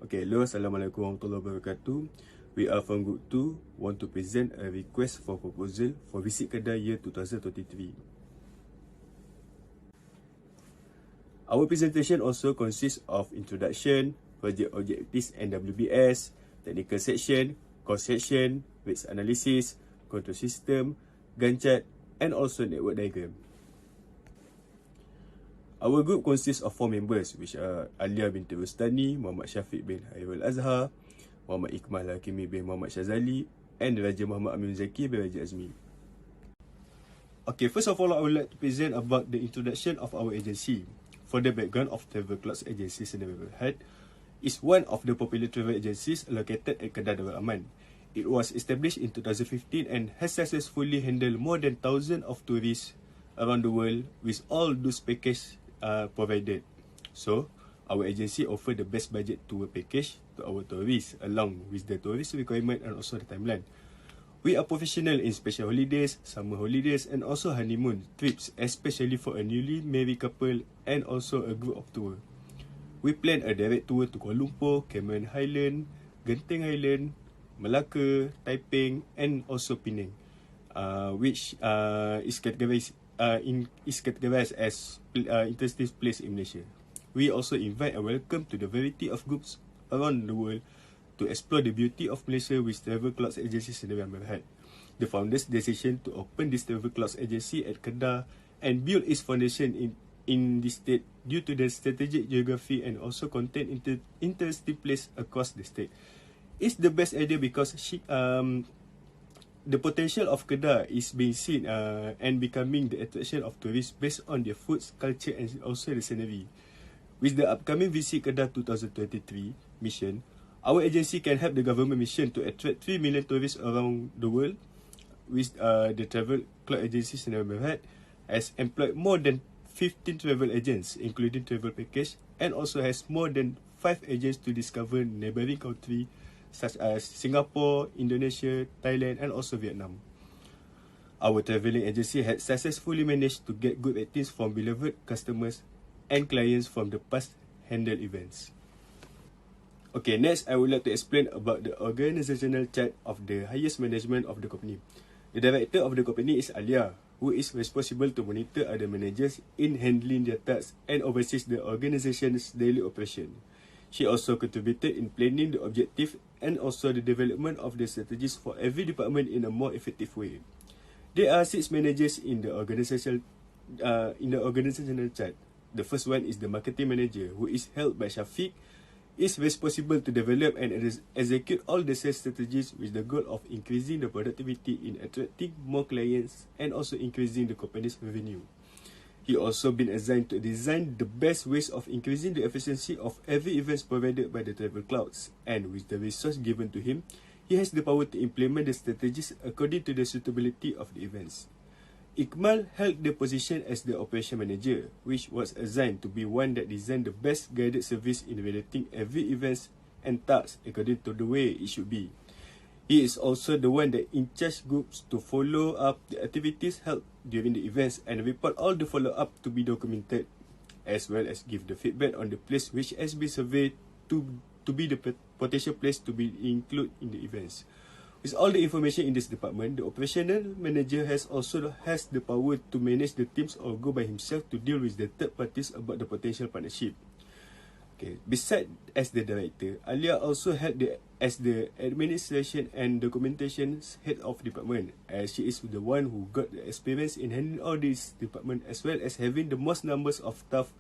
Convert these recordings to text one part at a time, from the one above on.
Okay, hello, Assalamualaikum warahmatullahi wabarakatuh. We are from Group 2, want to present a request for proposal for visit Kedah year 2023. Our presentation also consists of introduction, project objectives and WBS, technical section, cost section, rates analysis, control system, Gantt chart and also network diagram. Our group consists of 4 members, which are Aliyah binti Rostani, Muhammad Syafiq bin Hairul Azhar, Muhammad Ikmal Hakimi bin Muhammad Shazalli, and Raja Muhammad Amirunzaki bin Raja Azmy. Okay, first of all, I would like to present about the introduction of our agency. For the background of Travel Clouds Agency Sdn Bhd is one of the popular travel agencies located at Kedah Darul Aman. It was established in 2015 and has successfully handled more than thousands of tourists around the world with all those packages provided. So, our agency offer the best budget tour package to our tourists along with the tourist requirement and also the timeline. We are professional in special holidays, summer holidays and also honeymoon trips, especially for a newly married couple and also a group of tour. We plan a direct tour to Kuala Lumpur, Cameron Highland, Genting Highland, Melaka, Taiping and also Penang, which is categorized as interesting place in Malaysia. We also invite and welcome to the variety of groups around the world to explore the beauty of Malaysia with Travel Clouds Agency Sdn Bhd. The founders' decision to open this Travel Clouds Agency at Kedah and build its foundation in this state due to the strategic geography and also content interesting place across the state. It's the best idea because the potential of Kedah is being seen and becoming the attraction of tourists based on their foods, culture and also the scenery. With the upcoming Visit Kedah 2023 mission, our agency can help the government mission to attract 3 million tourists around the world. With the Travel Cloud Agency Sdn Bhd has employed more than 15 travel agents, including travel package, and also has more than 5 agents to discover neighboring countries such as Singapore, Indonesia, Thailand and also Vietnam. Our travelling agency has successfully managed to get good ratings from beloved customers and clients from the past handled events. Okay, next I would like to explain about the organizational chart of the highest management of the company. The director of the company is Aliyah, who is responsible to monitor other managers in handling their tasks and oversees the organization's daily operation. She also contributed in planning the objective and also the development of the strategies for every department in a more effective way. There are 6 managers in the organizational chart. The first one is the marketing manager, who is held by Syafiq, is responsible to develop and execute all the sales strategies with the goal of increasing the productivity in attracting more clients and also increasing the company's revenue. He also been assigned to design the best ways of increasing the efficiency of every event provided by the Travel Clouds, and with the resource given to him, he has the power to implement the strategies according to the suitability of the events. Ikmal held the position as the operation manager, which was assigned to be one that designed the best guided service in relating every event and task according to the way it should be. He is also the one that in charge groups to follow up the activities held during the events and report all the follow-up to be documented, as well as give the feedback on the place which has been surveyed to be the potential place to be included in the events. With all the information in this department, the operational manager has the power to manage the teams or go by himself to deal with the third parties about the potential partnership. Okay. Besides as the director, Aliyah also held as the administration and documentation head of department, as she is the one who got the experience in handling all these department, as well as having the most numbers of staff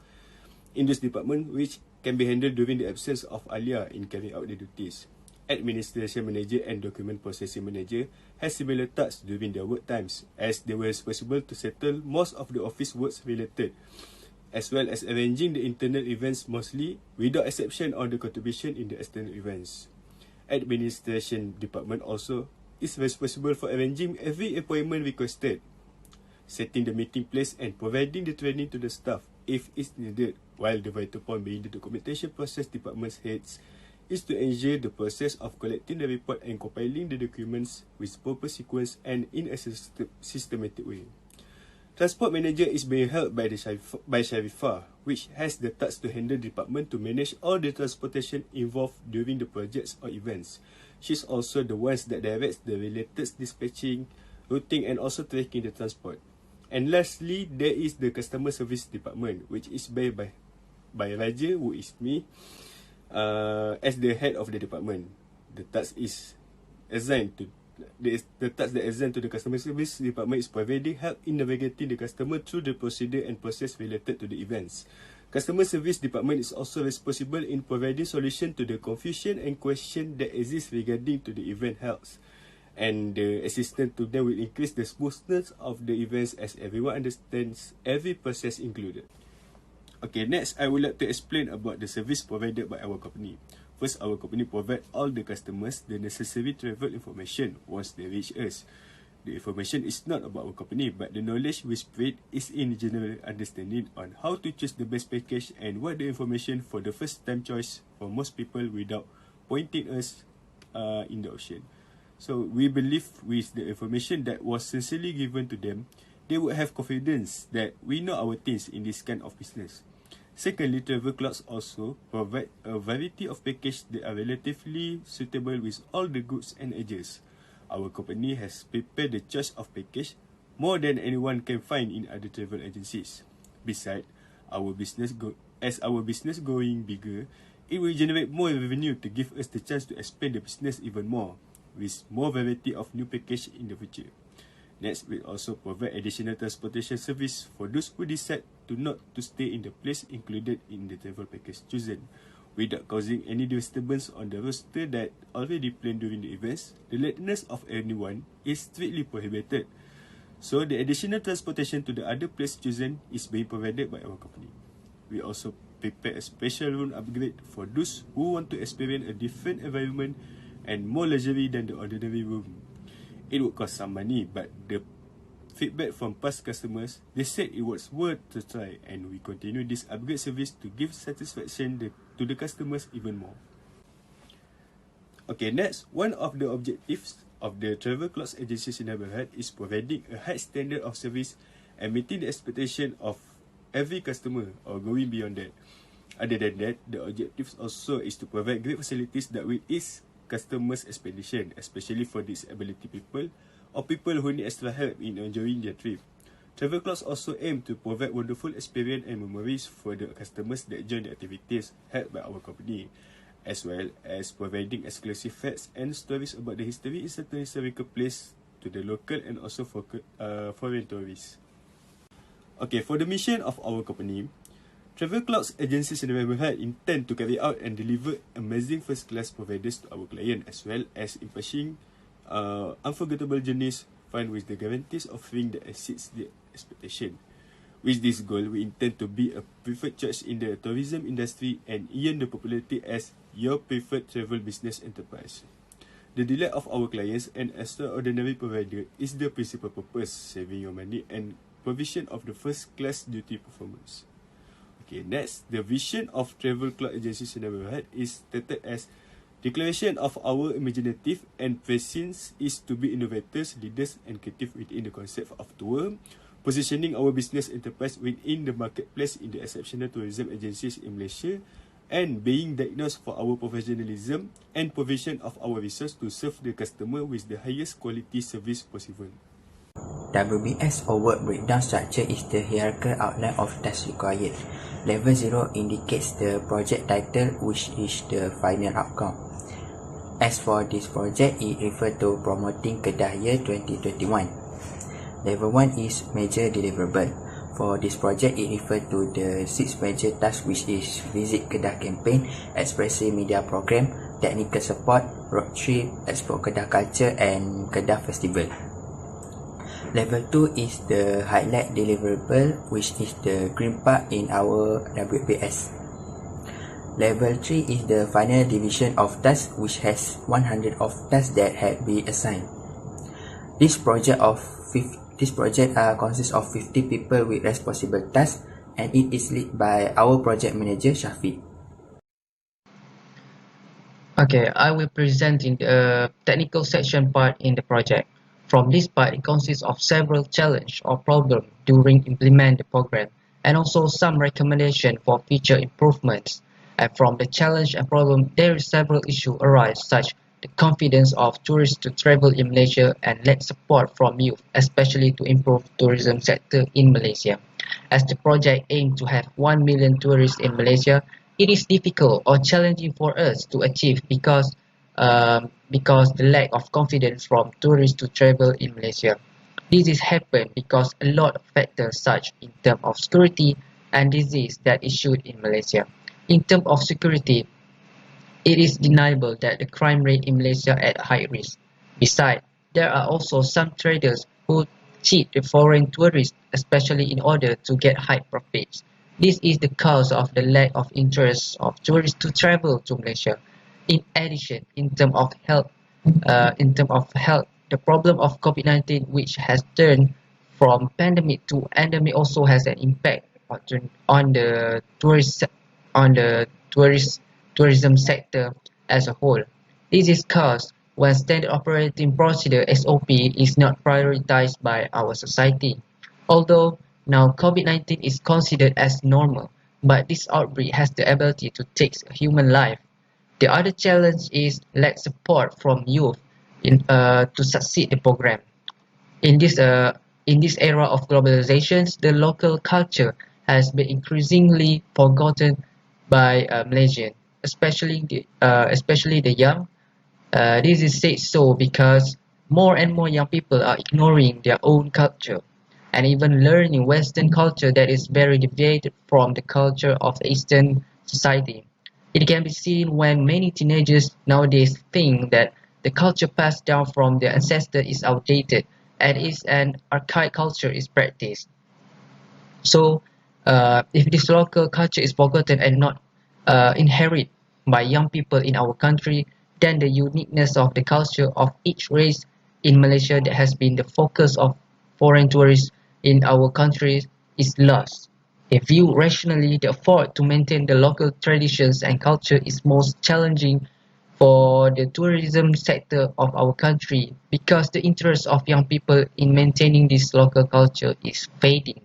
in this department, which can be handled during the absence of Aliyah in carrying out the duties. Administration manager and document processing manager has similar tasks during their work times, as they were responsible to settle most of the office works related, as well as arranging the internal events mostly, without exception on the contribution in the external events. Administration department also is responsible for arranging every appointment requested, setting the meeting place and providing the training to the staff if it's needed, while the vital point being the documentation process department's heads is to ensure the process of collecting the report and compiling the documents with proper sequence and in a systematic way. Transport manager is being held by Sharifah, which has the task to handle the department to manage all the transportation involved during the projects or events. She's also the one that directs the related dispatching, routing and also tracking the transport. And lastly, there is the customer service department, which is by Raja, who is me, as the head of the department. The task is assigned to the task that assigned to the customer service department is providing help in navigating the customer through the procedure and process related to the events. Customer service department is also responsible in providing solution to the confusion and question that exists regarding to the event health. And the assistance to them will increase the smoothness of the events as everyone understands every process included. Okay, next I would like to explain about the service provided by our company. First, our company provide all the customers the necessary travel information once they reach us. The information is not about our company, but the knowledge we spread is in general understanding on how to choose the best package and what the information for the first time choice for most people without pointing us in the ocean. So we believe with the information that was sincerely given to them, they would have confidence that we know our things in this kind of business. Secondly, travel clothes also provide a variety of packages that are relatively suitable with all the goods and ages. Our company has prepared the choice of package more than anyone can find in other travel agencies. Besides, as our business going bigger, it will generate more revenue to give us the chance to expand the business even more, with more variety of new package in the future. Next, we also provide additional transportation service for those who decide to not to stay in the place included in the travel package chosen, without causing any disturbance on the roster that already planned during the events. The lateness of anyone is strictly prohibited. So the additional transportation to the other place chosen is being provided by our company. We also prepare a special room upgrade for those who want to experience a different environment and more luxury than the ordinary room. It would cost some money, but the feedback from past customers, they said it was worth to try, and we continue this upgrade service to give satisfaction to the customers even more. Okay, next, one of the objectives of the travel clothes agencies in neighborhood is providing a high standard of service and meeting the expectation of every customer or going beyond that. Other than that, the objectives also is to provide great facilities that will ease customers' expedition, especially for disability people or people who need extra help in enjoying their trip. Travel clothes also aim to provide wonderful experience and memories for the customers that join the activities held by our company, as well as providing exclusive facts and stories about the history in certain historical place to the local and also for foreign tourists. Okay, for the mission of our company, Travel clothes agencies in the neighborhood intend to carry out and deliver amazing first-class providers to our client, as well as imparting unforgettable journeys fun with the guarantees offering that exceeds the expectation. With this goal, we intend to be a preferred choice in the tourism industry and earn the popularity as your preferred travel business enterprise. The delight of our clients and extraordinary provider is the principal purpose, saving your money and provision of the first-class duty performance. Okay, next, the vision of travel cloud agencies in the neighborhood is stated as declaration of our imaginative and presence is to be innovators, leaders and creative within the concept of tour, positioning our business enterprise within the marketplace in the exceptional tourism agencies in Malaysia, and being diagnosed for our professionalism and provision of our resource to serve the customer with the highest quality service possible. WBS or work breakdown structure is the hierarchical outline of tasks required. Level 0 indicates the project title, which is the final outcome. As for this project, it refers to promoting Kedah Year 2021. Level 1 is major deliverable. For this project, it refers to the 6 major tasks, which is Visit Kedah campaign, Expressive Media Program, Technical Support, Road Trip, Explore Kedah Culture and Kedah Festival. Level 2 is the highlight deliverable, which is the green part in our WBS. Level 3 is the final division of tasks, which has 100 of tasks that had been assigned. This project consists of 50 people with responsible tasks, and it is led by our project manager Syafiq. Okay, I will present in the technical section part in the project. From this part, it consists of several challenges or problems during implement the program, and also some recommendation for future improvements. And from the challenge and problem, there is several issues arise, such the confidence of tourists to travel in Malaysia and lack support from youth, especially to improve tourism sector in Malaysia. As the project aims to have 1 million tourists in Malaysia, it is difficult or challenging for us to achieve because the lack of confidence from tourists to travel in Malaysia. This is happened because a lot of factors such in terms of security and disease that issued in Malaysia. In terms of security, it is deniable that the crime rate in Malaysia at high risk. Besides, there are also some traders who cheat the foreign tourists, especially in order to get high profits. This is the cause of the lack of interest of tourists to travel to Malaysia. In addition, in terms of health, the problem of COVID-19, which has turned from pandemic to endemic, also has an impact on the tourism sector as a whole. This is caused when standard operating procedure (SOP) is not prioritized by our society. Although now COVID-19 is considered as normal, but this outbreak has the ability to take a human life. The other challenge is lack support from youth to succeed the program. In this era of globalizations, the local culture has been increasingly forgotten by Malaysians, especially the young. This is said so because more and more young people are ignoring their own culture and even learning Western culture that is very deviated from the culture of the Eastern society. It can be seen when many teenagers nowadays think that the culture passed down from their ancestors is outdated and is an archaic culture is practiced. So, if this local culture is forgotten and not inherited by young people in our country, then the uniqueness of the culture of each race in Malaysia that has been the focus of foreign tourists in our country is lost. If viewed rationally, the effort to maintain the local traditions and culture is most challenging for the tourism sector of our country because the interest of young people in maintaining this local culture is fading.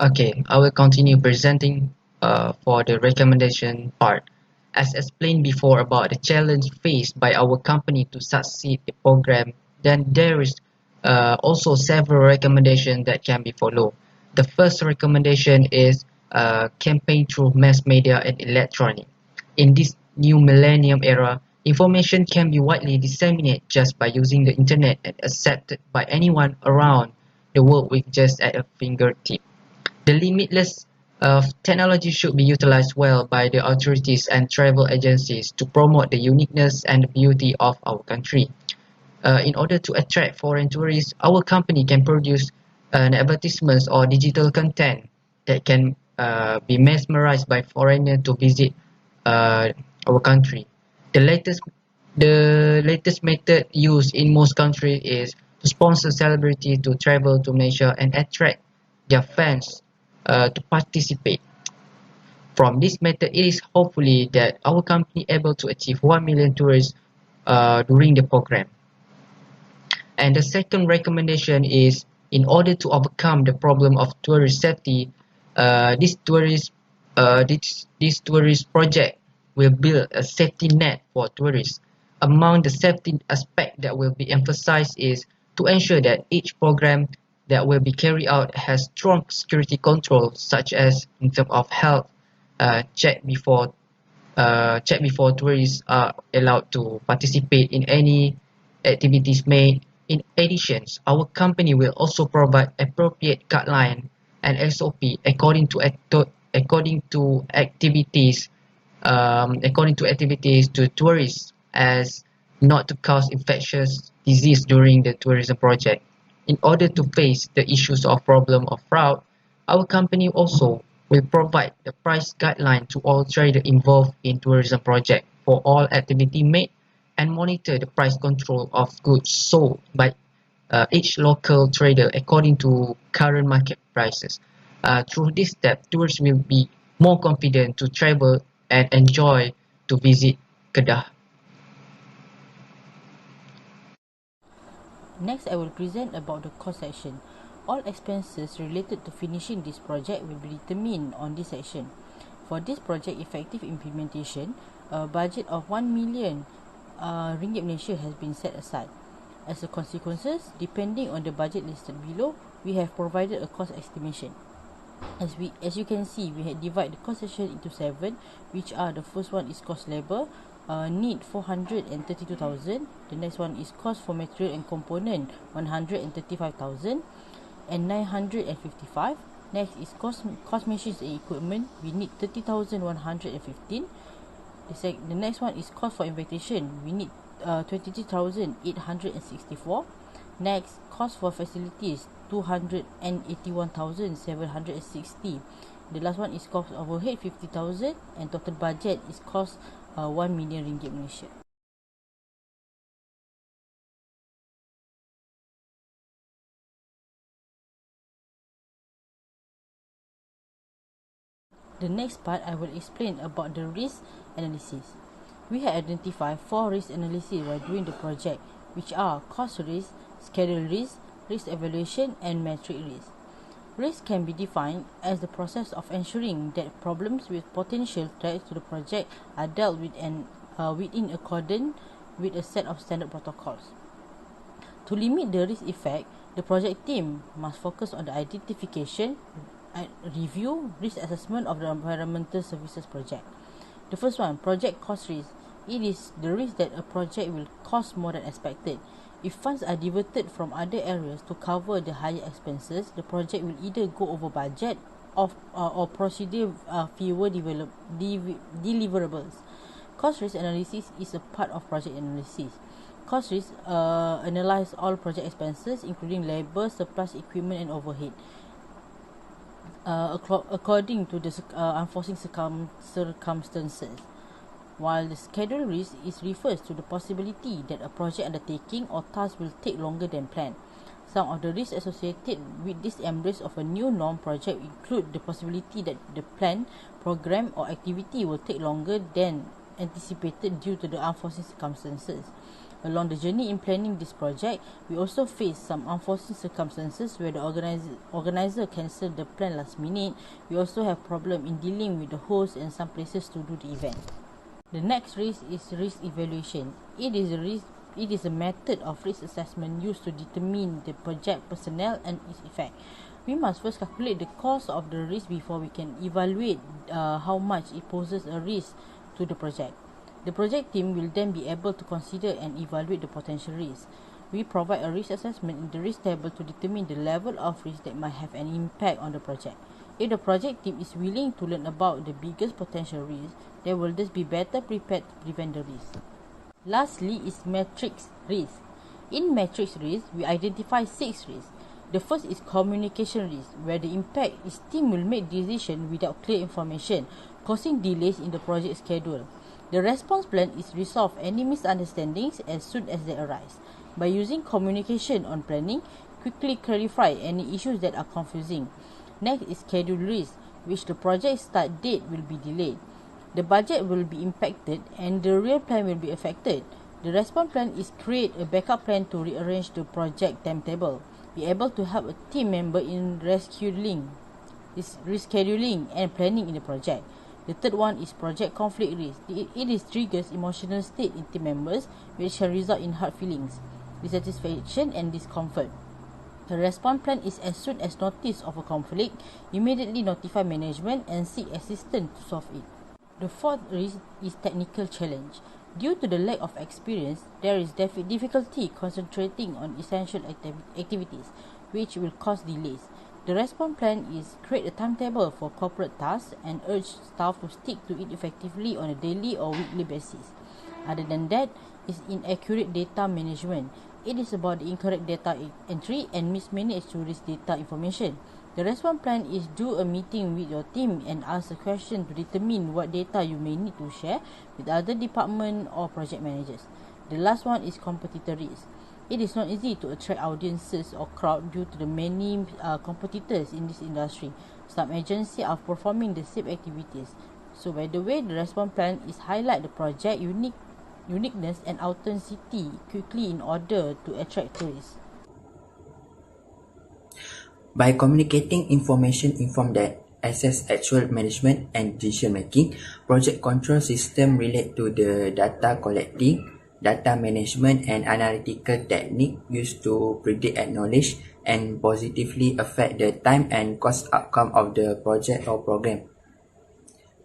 Okay, I will continue presenting for the recommendation part. As explained before about the challenge faced by our company to succeed the program, then there is also several recommendations that can be followed. The first recommendation is campaign through mass media and electronic. In this new millennium era, information can be widely disseminated just by using the internet and accepted by anyone around the world with just at a fingertip. The limitless of technology should be utilized well by the authorities and travel agencies to promote the uniqueness and the beauty of our country. In order to attract foreign tourists, our company can produce an advertisements or digital content that can be mesmerized by foreigners to visit our country. The latest method used in most countries is to sponsor celebrities to travel to Malaysia and attract their fans to participate. From this method, it is hopefully that our company able to achieve 1 million tourists during the program. And the second recommendation is in order to overcome the problem of tourist safety, this tourist project will build a safety net for tourists. Among the safety aspect that will be emphasized is to ensure that each program that will be carried out has strong security controls, such as in terms of health check before tourists are allowed to participate in any activities made. In addition, our company will also provide appropriate guidelines and SOP according to activities to tourists as not to cause infectious disease during the tourism project. In order to face the issues of problem of fraud, our company also will provide the price guideline to all traders involved in tourism project for all activity made and monitor the price control of goods sold by each local trader according to current market prices. Through this step, tourists will be more confident to travel and enjoy to visit Kedah. Next, I will present about the cost section. All expenses related to finishing this project will be determined on this section. For this project effective implementation, a budget of 1 million ringgit Malaysia has been set aside. As a consequences, depending on the budget listed below, we have provided a cost estimation. As you can see, we had divided the cost section into 7, which are: the first one is cost labor, need 432,000. The next one is cost for material and component, 135,000 and 955. Next is cost machines and equipment, we need 30,115. The next one is cost for invitation, we need 23,864. Next, cost for facilities, 281,760. The last one is cost overhead, 50,000, and total budget is cost 1 million ringgit Malaysia. The next part, I will explain about the risk analysis. We have identified 4 risk analyses while doing the project, which are cost risk, schedule risk, risk evaluation, and metric risk. Risk can be defined as the process of ensuring that problems with potential threats to the project are dealt with and within accordance with a set of standard protocols. To limit the risk effect, the project team must focus on the identification, review, risk assessment of the environmental services project. The first one, project cost risk. It is the risk that a project will cost more than expected. If funds are diverted from other areas to cover the higher expenses, the project will either go over budget or proceed fewer deliverables. Cost risk analysis is a part of project analysis. Cost risk analyze all project expenses, including labor, supplies, equipment, and overhead, according to the unforeseen circumstances. While the schedule risk refers to the possibility that a project undertaking or task will take longer than planned. Some of the risks associated with this embrace of a new norm project include the possibility that the plan, program, or activity will take longer than anticipated due to the unforeseen circumstances. Along the journey in planning this project, we also face some unforeseen circumstances where the organizer cancelled the plan last minute. We also have problem in dealing with the host and some places to do the event. The next risk is risk evaluation. It is a method of risk assessment used to determine the project personnel and its effect. We must first calculate the cost of the risk before we can evaluate how much it poses a risk to the project. The project team will then be able to consider and evaluate the potential risks. We provide a risk assessment in the risk table to determine the level of risk that might have an impact on the project. If the project team is willing to learn about the biggest potential risks, they will thus be better prepared to prevent the risk. Lastly is matrix risk. In matrix risk, we identify 6 risks. The first is communication risk, where the impact is team will make decisions without clear information, causing delays in the project schedule. The response plan is resolve any misunderstandings as soon as they arise. By using communication on planning, quickly clarify any issues that are confusing. Next is schedule risk, which the project start date will be delayed. The budget will be impacted and the real plan will be affected. The response plan is create a backup plan to rearrange the project timetable. Be able to help a team member in rescheduling and planning in the project. The third one is project conflict risk. It triggers emotional state in team members, which can result in hard feelings, dissatisfaction, and discomfort. The response plan is as soon as notice of a conflict, immediately notify management and seek assistance to solve it. The fourth risk is technical challenge. Due to the lack of experience, there is difficulty concentrating on essential activities, which will cause delays. The response plan is create a timetable for corporate tasks and urge staff to stick to it effectively on a daily or weekly basis. Other than that, is inaccurate data management. It is about the incorrect data entry and mismanaged tourist data information. The response plan is do a meeting with your team and ask a question to determine what data you may need to share with other department or project managers. The last one is competitor risk. It is not easy to attract audiences or crowd due to the many competitors in this industry. Some agencies are performing the same activities. So by the way, the response plan is highlight the project uniqueness and authenticity quickly in order to attract tourists. By communicating information informed that assess actual management and decision making, project control system relate to the data collecting, data management and analytical technique used to predict and knowledge and positively affect the time and cost outcome of the project or program.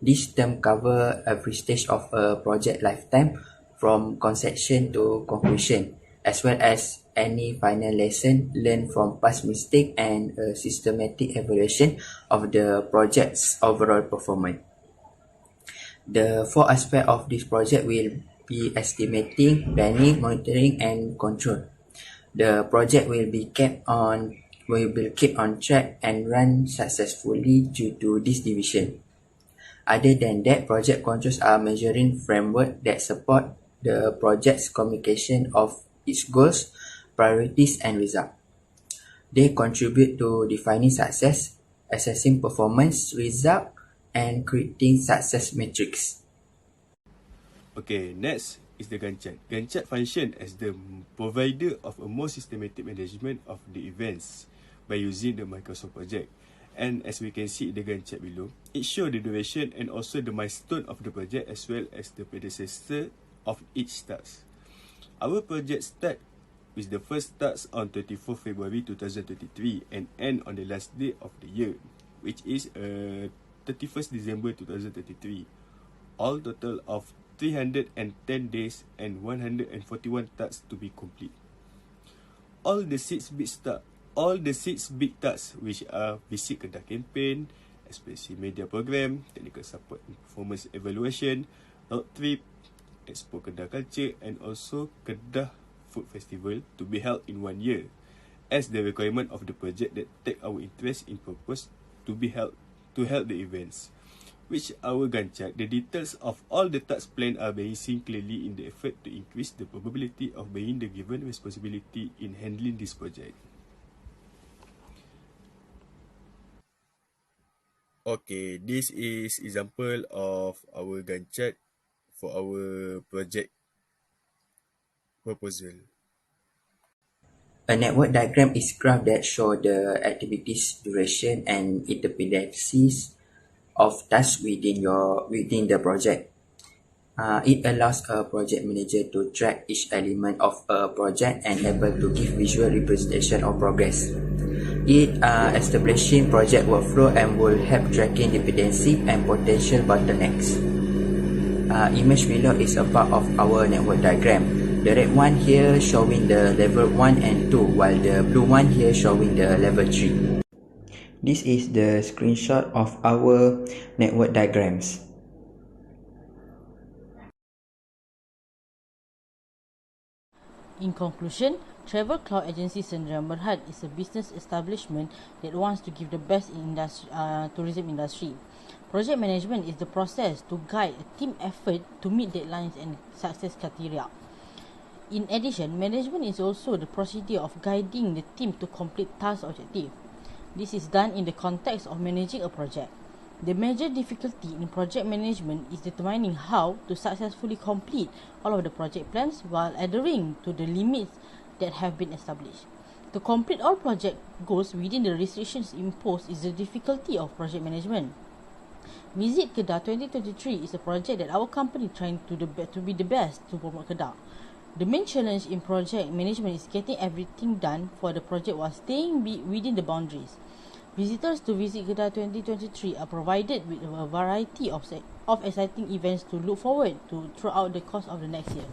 This term cover every stage of a project lifetime from conception to conclusion, as well as any final lesson learned from past mistake and a systematic evaluation of the project's overall performance. The four aspects of this project will be estimating, planning, monitoring, and control. The project will be kept on track and run successfully due to this division. Other than that, project controls are measuring framework that support the project's communication of its goals, priorities, and results. They contribute to defining success, assessing performance, result, and creating success metrics. Okay, next is the Gantt chart. Gantt chart function as the provider of a more systematic management of the events by using the Microsoft project. And as we can see in the Gantt chart below, it shows the duration and also the milestone of the project as well as the predecessor of each task. Our project start with the first task on 24 February 2023 and end on the last day of the year, which is 31st December 2023. All total of 310 days and 141 tasks to be complete. All the six big tasks, which are visit Kedah campaign, expressive media program, technical support and performance evaluation, road trip, Expo Kedah Culture and also Kedah Food Festival to be held in 1 year, as the requirement of the project that take our interest in purpose to be held to help the events. Which our Gantt chart, the details of all the tasks planned are being seen clearly in the effort to increase the probability of being the given responsibility in handling this project. Okay, this is example of our Gantt chart for our project proposal. A network diagram is graph that show the activities duration and interdependencies of tasks within the project. It allows a project manager to track each element of a project and able to give visual representation of progress. It establishing project workflow and will help tracking dependency and potential bottlenecks. Image below is a part of our network diagram. The red one here showing the level 1 and 2, while the blue one here showing the level 3. This is the screenshot of our network diagrams. In conclusion, Travel Cloud Agency Sdn Berhad is a business establishment that wants to give the best in tourism industry. Project management is the process to guide a team effort to meet deadlines and success criteria. In addition, management is also the procedure of guiding the team to complete task objective. This is done in the context of managing a project. The major difficulty in project management is determining how to successfully complete all of the project plans while adhering to the limits that have been established. To complete all project goals within the restrictions imposed is the difficulty of project management. Visit Kedah 2023 is a project that our company trying to be the best to promote Kedah. The main challenge in project management is getting everything done for the project while staying within the boundaries. Visitors to visit Kedah 2023 are provided with a variety of exciting events to look forward to throughout the course of the next year.